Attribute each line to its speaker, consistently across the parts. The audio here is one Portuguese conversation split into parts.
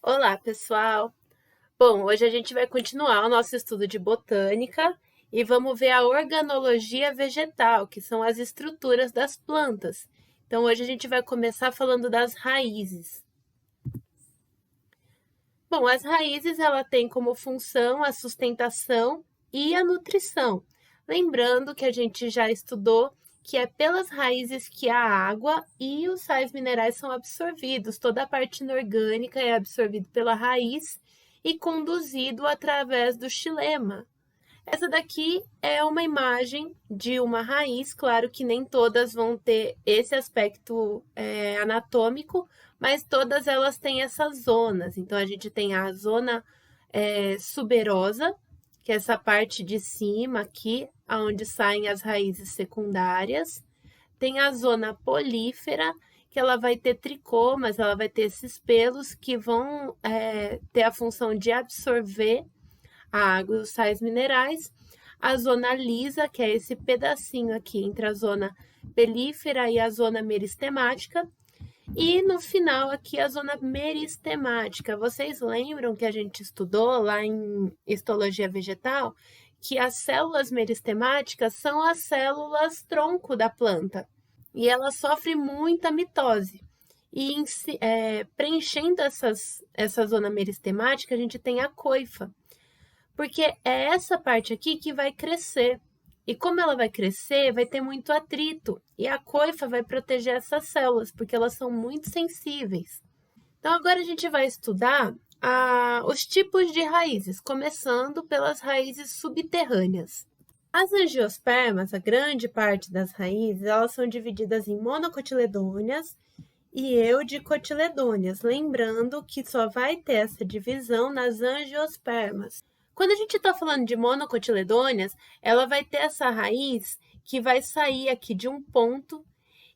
Speaker 1: Olá, pessoal! Bom, hoje a gente vai continuar o nosso estudo de botânica e vamos ver a organologia vegetal, que são as estruturas das plantas. Então, hoje a gente vai começar falando das raízes. Bom, as raízes ela tem como função a sustentação e a nutrição. Lembrando que a gente já estudou que é pelas raízes que a água e os sais minerais são absorvidos. Toda a parte inorgânica é absorvida pela raiz e conduzido através do xilema. Essa daqui é uma imagem de uma raiz, claro que nem todas vão ter esse aspecto anatômico, mas todas elas têm essas zonas. Então, a gente tem a zona suberosa, que é essa parte de cima aqui, onde saem as raízes secundárias. Tem a zona polífera, que ela vai ter tricomas, ela vai ter esses pelos que vão ter a função de absorver a água e os sais minerais. A zona lisa, que é esse pedacinho aqui entre a zona pelífera e a zona meristemática. E no final aqui a zona meristemática. Vocês lembram que a gente estudou lá em histologia vegetal que as células meristemáticas são as células tronco da planta e elas sofrem muita mitose. E preenchendo essa zona meristemática, a gente tem a coifa, porque é essa parte aqui que vai crescer. E como ela vai crescer, vai ter muito atrito. E a coifa vai proteger essas células, porque elas são muito sensíveis. Então, agora a gente vai estudar os tipos de raízes, começando pelas raízes subterrâneas. As angiospermas, a grande parte das raízes, elas são divididas em monocotiledôneas e eudicotiledôneas, lembrando que só vai ter essa divisão nas angiospermas. Quando a gente está falando de monocotiledôneas, ela vai ter essa raiz que vai sair aqui de um ponto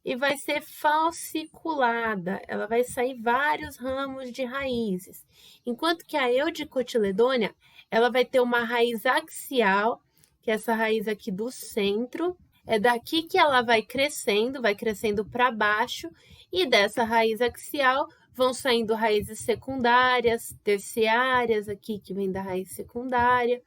Speaker 1: e vai ser falciculada. Ela vai sair vários ramos de raízes. Enquanto que a eudicotiledônea, ela vai ter uma raiz axial, que é essa raiz aqui do centro. É daqui que ela vai crescendo para baixo, e dessa raiz axial vão saindo raízes secundárias, terciárias, aqui que vem da raiz secundária.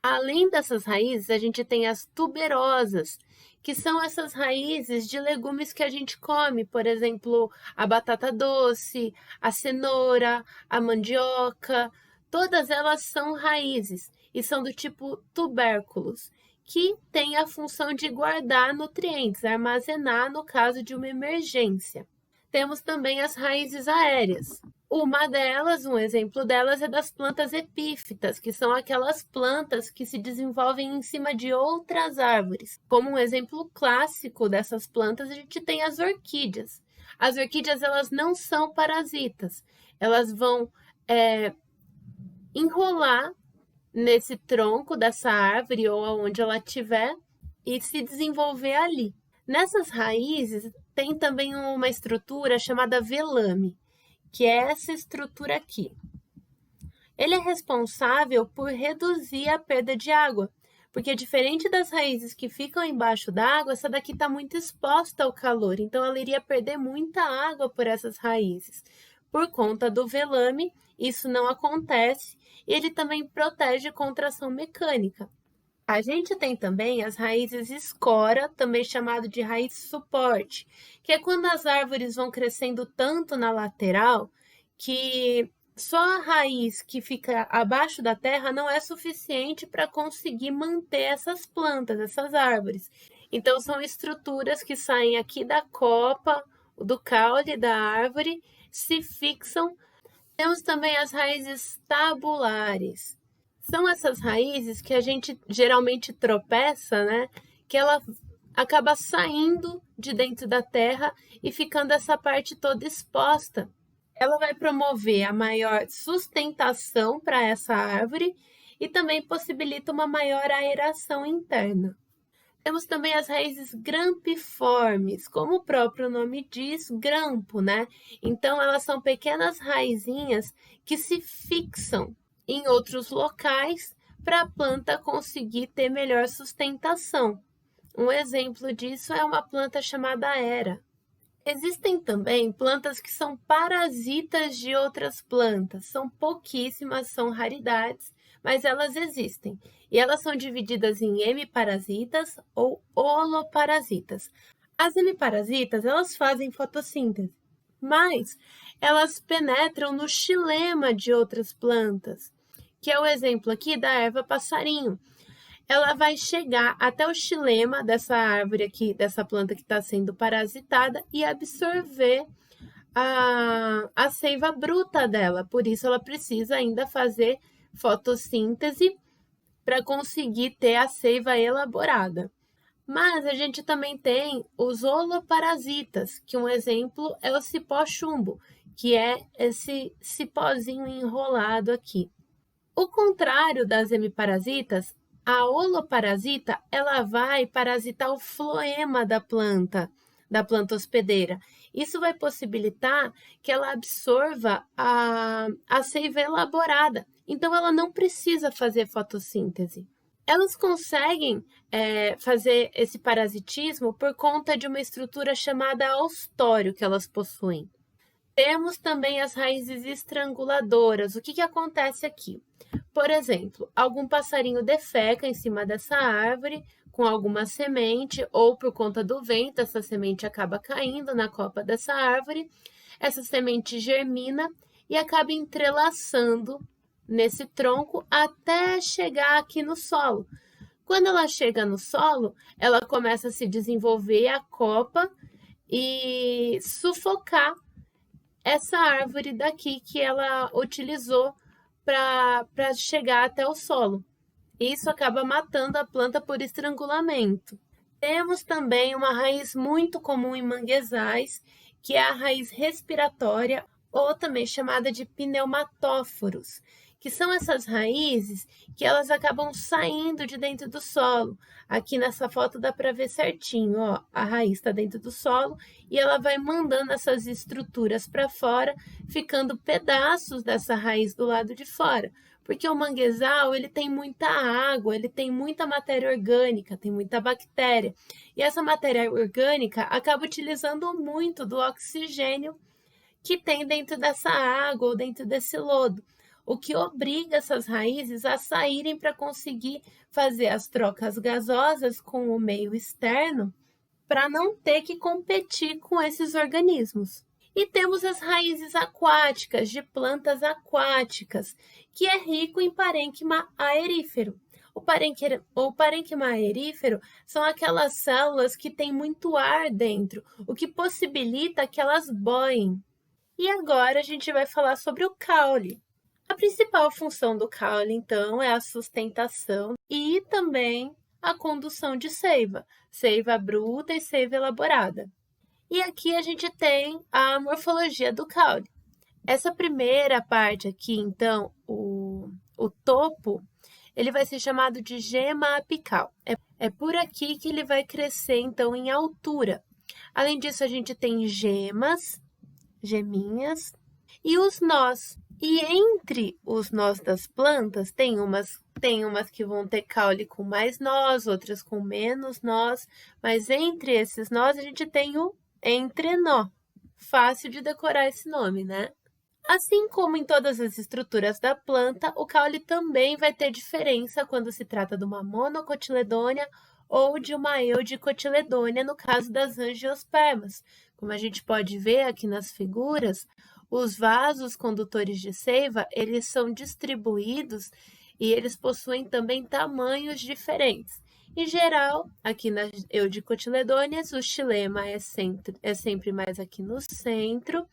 Speaker 1: Além dessas raízes, a gente tem as tuberosas, que são essas raízes de legumes que a gente come, por exemplo, a batata doce, a cenoura, a mandioca, todas elas são raízes e são do tipo tubérculos, que tem a função de guardar nutrientes, armazenar no caso de uma emergência. Temos também as raízes aéreas. Uma delas, um exemplo delas, é das plantas epífitas, que são aquelas plantas que se desenvolvem em cima de outras árvores. Como um exemplo clássico dessas plantas, a gente tem as orquídeas. As orquídeas, elas não são parasitas. Elas vão enrolar nesse tronco dessa árvore ou aonde ela estiver e se desenvolver ali. Nessas raízes, tem também uma estrutura chamada velame, que é essa estrutura aqui. Ele é responsável por reduzir a perda de água, porque diferente das raízes que ficam embaixo d'água, essa daqui está muito exposta ao calor, então ela iria perder muita água por essas raízes. Por conta do velame, isso não acontece, e ele também protege contra ação mecânica. A gente tem também as raízes escora, também chamado de raiz suporte, que é quando as árvores vão crescendo tanto na lateral que só a raiz que fica abaixo da terra não é suficiente para conseguir manter essas plantas, essas árvores. Então, são estruturas que saem aqui da copa, do caule da árvore, se fixam. Temos também as raízes tabulares. São essas raízes que a gente geralmente tropeça, né? Que ela acaba saindo de dentro da terra e ficando essa parte toda exposta. Ela vai promover a maior sustentação para essa árvore e também possibilita uma maior aeração interna. Temos também as raízes grampiformes, como o próprio nome diz, grampo, né? Então, elas são pequenas raizinhas que se fixam em outros locais para a planta conseguir ter melhor sustentação. Um exemplo disso é uma planta chamada Hera. Existem também plantas que são parasitas de outras plantas. São pouquíssimas, são raridades, mas elas existem. E elas são divididas em hemiparasitas ou holoparasitas. As hemiparasitas, elas fazem fotossíntese, mas elas penetram no xilema de outras plantas, que é o exemplo aqui da erva passarinho. Ela vai chegar até o xilema dessa árvore aqui, dessa planta que está sendo parasitada e absorver a seiva bruta dela. Por isso, ela precisa ainda fazer fotossíntese para conseguir ter a seiva elaborada. Mas a gente também tem os holoparasitas, que um exemplo é o cipó chumbo, que é esse cipózinho enrolado aqui. O contrário das hemiparasitas, a holoparasita, ela vai parasitar o floema da planta hospedeira. Isso vai possibilitar que ela absorva a seiva elaborada. Então, ela não precisa fazer fotossíntese. Elas conseguem fazer esse parasitismo por conta de uma estrutura chamada austório que elas possuem. Temos também as raízes estranguladoras. O que acontece aqui? Por exemplo, algum passarinho defeca em cima dessa árvore com alguma semente, ou por conta do vento, essa semente acaba caindo na copa dessa árvore, essa semente germina e acaba entrelaçando nesse tronco até chegar aqui no solo. Quando ela chega no solo, ela começa a se desenvolver a copa e sufocar essa árvore daqui que ela utilizou para chegar até o solo. Isso acaba matando a planta por estrangulamento. Temos também uma raiz muito comum em manguezais, que é a raiz respiratória, ou também chamada de pneumatóforos, que são essas raízes que elas acabam saindo de dentro do solo. Aqui nessa foto dá para ver certinho, ó, a raiz está dentro do solo e ela vai mandando essas estruturas para fora, ficando pedaços dessa raiz do lado de fora. Porque o manguezal, ele tem muita água, ele tem muita matéria orgânica, tem muita bactéria. E essa matéria orgânica acaba utilizando muito do oxigênio que tem dentro dessa água ou dentro desse lodo, o que obriga essas raízes a saírem para conseguir fazer as trocas gasosas com o meio externo, para não ter que competir com esses organismos. E temos as raízes aquáticas, de plantas aquáticas, que é rico em parênquima aerífero. O parênquima aerífero são aquelas células que têm muito ar dentro, o que possibilita que elas boiem. E agora a gente vai falar sobre o caule. A principal função do caule, então, é a sustentação e também a condução de seiva, seiva bruta e seiva elaborada. E aqui a gente tem a morfologia do caule. Essa primeira parte aqui, então, o topo, ele vai ser chamado de gema apical. É por aqui que ele vai crescer, então, em altura. Além disso, a gente tem geminhas, e os nós. E entre os nós das plantas, tem umas que vão ter caule com mais nós, outras com menos nós, mas entre esses nós a gente tem o entrenó. Fácil de decorar esse nome, né? Assim como em todas as estruturas da planta, o caule também vai ter diferença quando se trata de uma monocotiledônia ou de uma eudicotiledônia, no caso das angiospermas. Como a gente pode ver aqui nas figuras, os vasos condutores de seiva, eles são distribuídos e eles possuem também tamanhos diferentes. Em geral, aqui nas eudicotiledôneas, o xilema é sempre mais aqui no centro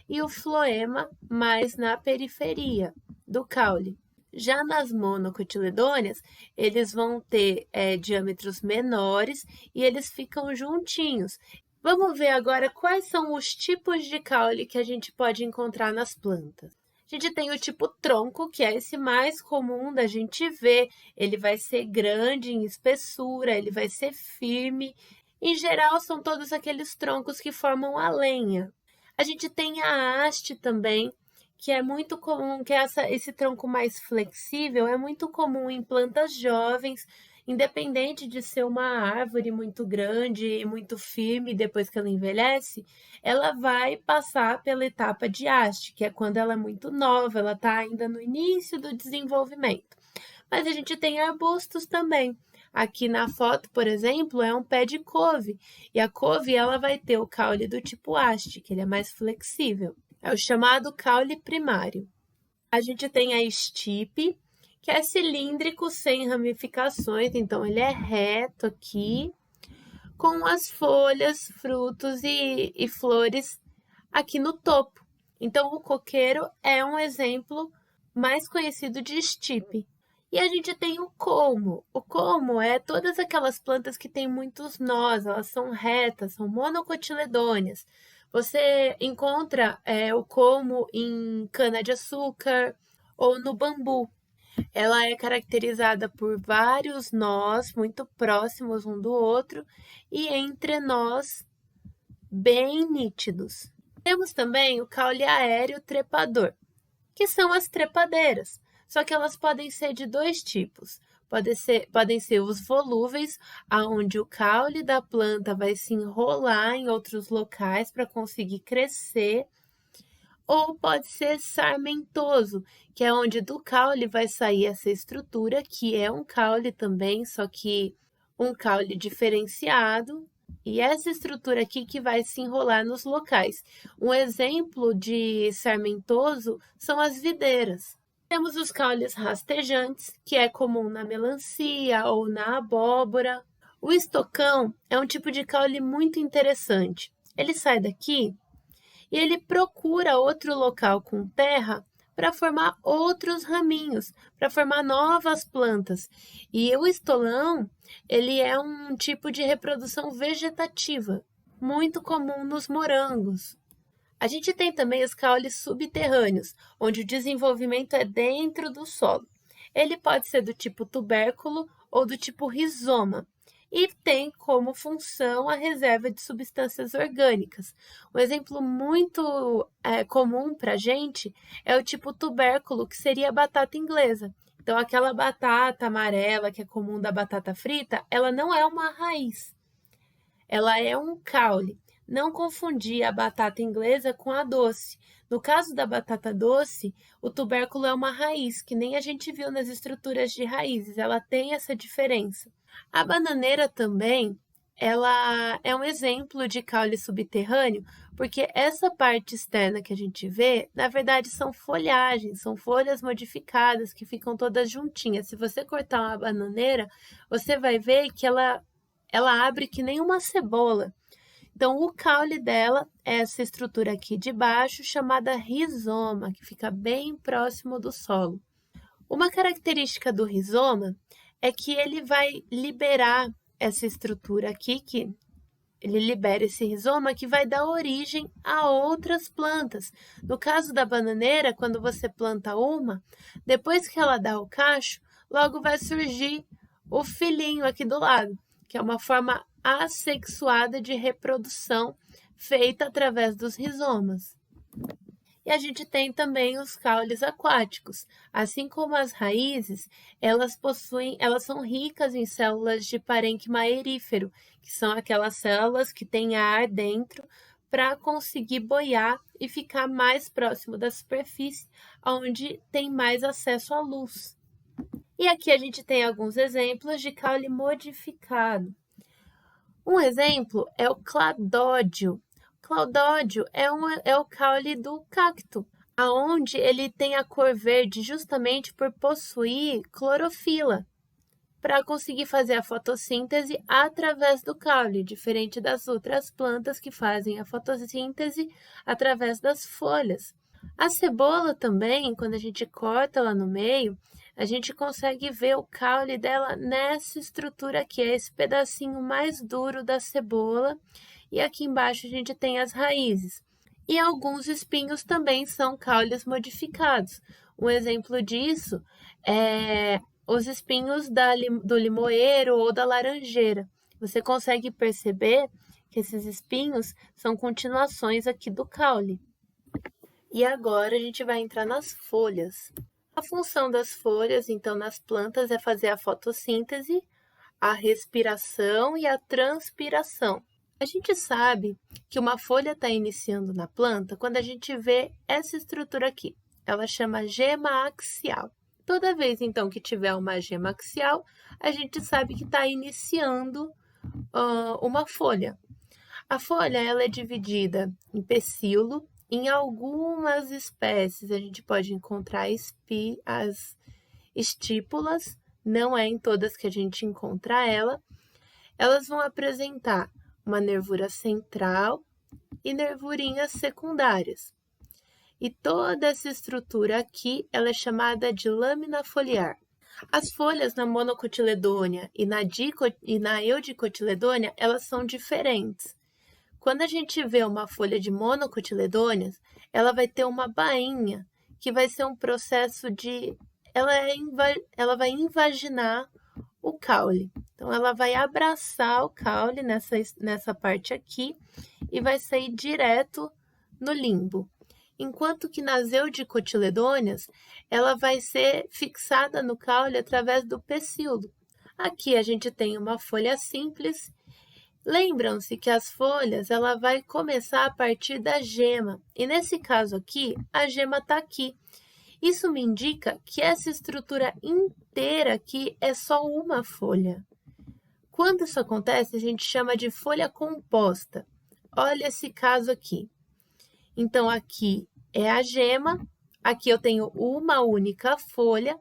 Speaker 1: e o floema mais na periferia do caule. Já nas monocotiledôneas, eles vão ter diâmetros menores e eles ficam juntinhos. Vamos ver agora quais são os tipos de caule que a gente pode encontrar nas plantas. A gente tem o tipo tronco, que é esse mais comum da gente ver. Ele vai ser grande em espessura, ele vai ser firme. Em geral, são todos aqueles troncos que formam a lenha. A gente tem a haste também, que é muito comum, que esse tronco mais flexível é muito comum em plantas jovens, Independente de ser uma árvore muito grande e muito firme depois que ela envelhece, ela vai passar pela etapa de haste, que é quando ela é muito nova, ela está ainda no início do desenvolvimento. Mas a gente tem arbustos também. Aqui na foto, por exemplo, é um pé de couve, e a couve ela vai ter o caule do tipo haste, que ele é mais flexível. É o chamado caule primário. A gente tem a estipe, que é cilíndrico sem ramificações, então ele é reto aqui, com as folhas, frutos e flores aqui no topo. Então, o coqueiro é um exemplo mais conhecido de estipe. E a gente tem o colmo. O colmo é todas aquelas plantas que têm muitos nós, elas são retas, são monocotiledôneas. Você encontra o colmo em cana-de-açúcar ou no bambu. Ela é caracterizada por vários nós muito próximos um do outro e entre nós bem nítidos. Temos também o caule aéreo trepador, que são as trepadeiras, só que elas podem ser de dois tipos. Podem ser os volúveis, aonde o caule da planta vai se enrolar em outros locais para conseguir crescer, ou pode ser sarmentoso, que é onde do caule vai sair essa estrutura, que é um caule também, só que um caule diferenciado, e essa estrutura aqui que vai se enrolar nos locais. Um exemplo de sarmentoso são as videiras. Temos os caules rastejantes, que é comum na melancia ou na abóbora. O estocão é um tipo de caule muito interessante. Ele sai daqui e ele procura outro local com terra para formar outros raminhos, para formar novas plantas. E o estolão, ele é um tipo de reprodução vegetativa, muito comum nos morangos. A gente tem também os caules subterrâneos, onde o desenvolvimento é dentro do solo. Ele pode ser do tipo tubérculo ou do tipo rizoma, e tem como função a reserva de substâncias orgânicas. Um exemplo muito comum para a gente é o tipo tubérculo, que seria a batata inglesa. Então, aquela batata amarela que é comum da batata frita, ela não é uma raiz, ela é um caule. Não confundir a batata inglesa com a doce. No caso da batata doce, o tubérculo é uma raiz, que nem a gente viu nas estruturas de raízes, ela tem essa diferença. A bananeira também, ela é um exemplo de caule subterrâneo, porque essa parte externa que a gente vê, na verdade, são folhagens, são folhas modificadas que ficam todas juntinhas. Se você cortar uma bananeira, você vai ver que ela abre que nem uma cebola. Então, o caule dela é essa estrutura aqui de baixo, chamada rizoma, que fica bem próximo do solo. Uma característica do rizoma é que ele vai liberar essa estrutura aqui, que ele libera esse rizoma que vai dar origem a outras plantas. No caso da bananeira, quando você planta uma, depois que ela dá o cacho, logo vai surgir o filhinho aqui do lado, que é uma forma assexuada de reprodução feita através dos rizomas. E a gente tem também os caules aquáticos. Assim como as raízes, elas são ricas em células de parênquima aerífero, que são aquelas células que têm ar dentro para conseguir boiar e ficar mais próximo da superfície, onde tem mais acesso à luz. E aqui a gente tem alguns exemplos de caule modificado. Um exemplo é o cladódio. Cladódio é o caule do cacto, aonde ele tem a cor verde justamente por possuir clorofila, para conseguir fazer a fotossíntese através do caule, diferente das outras plantas que fazem a fotossíntese através das folhas. A cebola também, quando a gente corta ela no meio, a gente consegue ver o caule dela nessa estrutura aqui, é esse pedacinho mais duro da cebola, e aqui embaixo a gente tem as raízes. E alguns espinhos também são caules modificados. Um exemplo disso é os espinhos do limoeiro ou da laranjeira. Você consegue perceber que esses espinhos são continuações aqui do caule. E agora a gente vai entrar nas folhas. A função das folhas, então, nas plantas é fazer a fotossíntese, a respiração e a transpiração. A gente sabe que uma folha está iniciando na planta quando a gente vê essa estrutura aqui. Ela chama gema axial. Toda vez, então, que tiver uma gema axial, a gente sabe que está iniciando uma folha. A folha ela é dividida em pecíolo. Em algumas espécies, a gente pode encontrar as estípulas, não é em todas que a gente encontra ela. Elas vão apresentar uma nervura central e nervurinhas secundárias. E toda essa estrutura aqui, ela é chamada de lâmina foliar. As folhas na monocotiledônea e na eudicotiledônea, elas são diferentes. Quando a gente vê uma folha de monocotiledôneas, ela vai ter uma bainha, que vai ser um processo de... Ela vai invaginar o caule. Então, ela vai abraçar o caule nessa parte aqui e vai sair direto no limbo. Enquanto que nas eudicotiledôneas, ela vai ser fixada no caule através do pecíolo. Aqui a gente tem uma folha simples. Lembram-se que as folhas ela vai começar a partir da gema, e nesse caso aqui, a gema está aqui. Isso me indica que essa estrutura inteira aqui é só uma folha. Quando isso acontece, a gente chama de folha composta. Olha esse caso aqui. Então, aqui é a gema, aqui eu tenho uma única folha.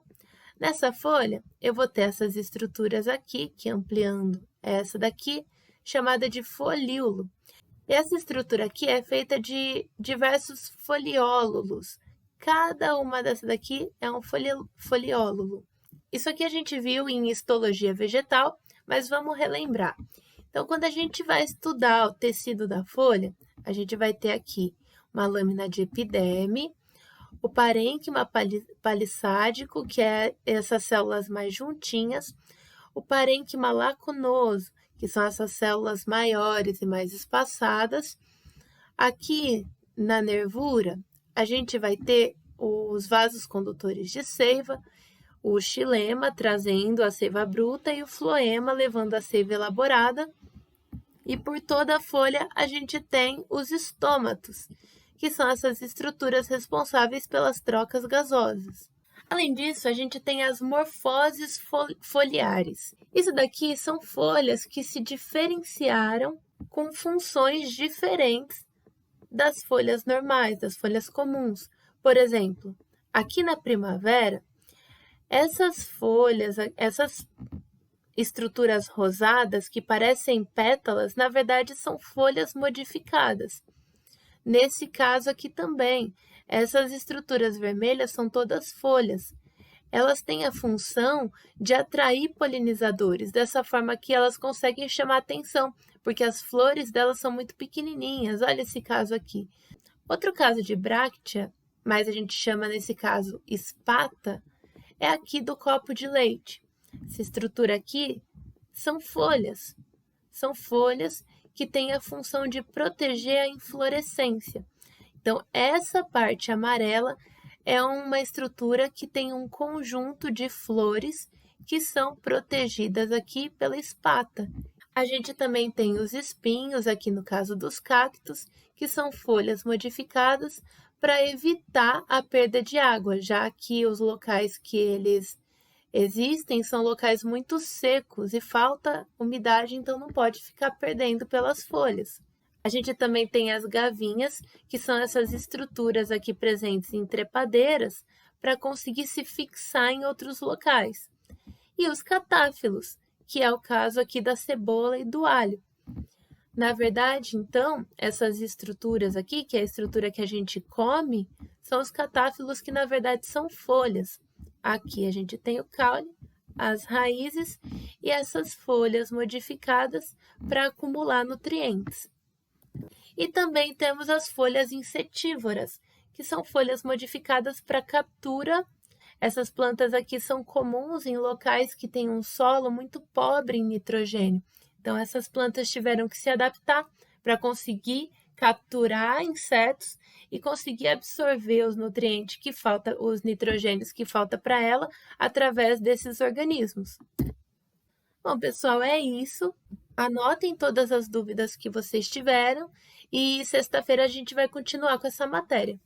Speaker 1: Nessa folha, eu vou ter essas estruturas aqui, que ampliando essa daqui, chamada de folíolo. E essa estrutura aqui é feita de diversos foliólulos. Cada uma dessas daqui é um foliólulo. Isso aqui a gente viu em histologia vegetal, mas vamos relembrar. Então, quando a gente vai estudar o tecido da folha, a gente vai ter aqui uma lâmina de epiderme, o parênquima palissádico, que é essas células mais juntinhas, o parênquima lacunoso, que são essas células maiores e mais espaçadas. Aqui na nervura, a gente vai ter os vasos condutores de seiva, o xilema trazendo a seiva bruta e o floema levando a seiva elaborada. E por toda a folha a gente tem os estômatos, que são essas estruturas responsáveis pelas trocas gasosas. Além disso, a gente tem as morfoses foliares. Isso daqui são folhas que se diferenciaram com funções diferentes das folhas normais, das folhas comuns. Por exemplo, aqui na primavera, essas folhas, essas estruturas rosadas que parecem pétalas, na verdade são folhas modificadas. Nesse caso aqui também, essas estruturas vermelhas são todas folhas. Elas têm a função de atrair polinizadores, dessa forma que elas conseguem chamar atenção, porque as flores delas são muito pequenininhas. Olha esse caso aqui. Outro caso de bráctea, mas a gente chama nesse caso espata, é aqui do copo de leite. Essa estrutura aqui são folhas que têm a função de proteger a inflorescência. Então, essa parte amarela é uma estrutura que tem um conjunto de flores que são protegidas aqui pela espata. A gente também tem os espinhos, aqui no caso dos cactos, que são folhas modificadas para evitar a perda de água, já que os locais que eles existem são locais muito secos e falta umidade, então não pode ficar perdendo pelas folhas. A gente também tem as gavinhas, que são essas estruturas aqui presentes em trepadeiras para conseguir se fixar em outros locais. E os catáfilos, que é o caso aqui da cebola e do alho. Na verdade, então, essas estruturas aqui, que é a estrutura que a gente come, são os catáfilos que na verdade são folhas. Aqui a gente tem o caule, as raízes e essas folhas modificadas para acumular nutrientes. E também temos as folhas insetívoras, que são folhas modificadas para captura. Essas plantas aqui são comuns em locais que têm um solo muito pobre em nitrogênio. Então, essas plantas tiveram que se adaptar para conseguir capturar insetos e conseguir absorver os nutrientes que falta, os nitrogênios que falta para ela através desses organismos. Bom, pessoal, é isso. Anotem todas as dúvidas que vocês tiveram e sexta-feira a gente vai continuar com essa matéria.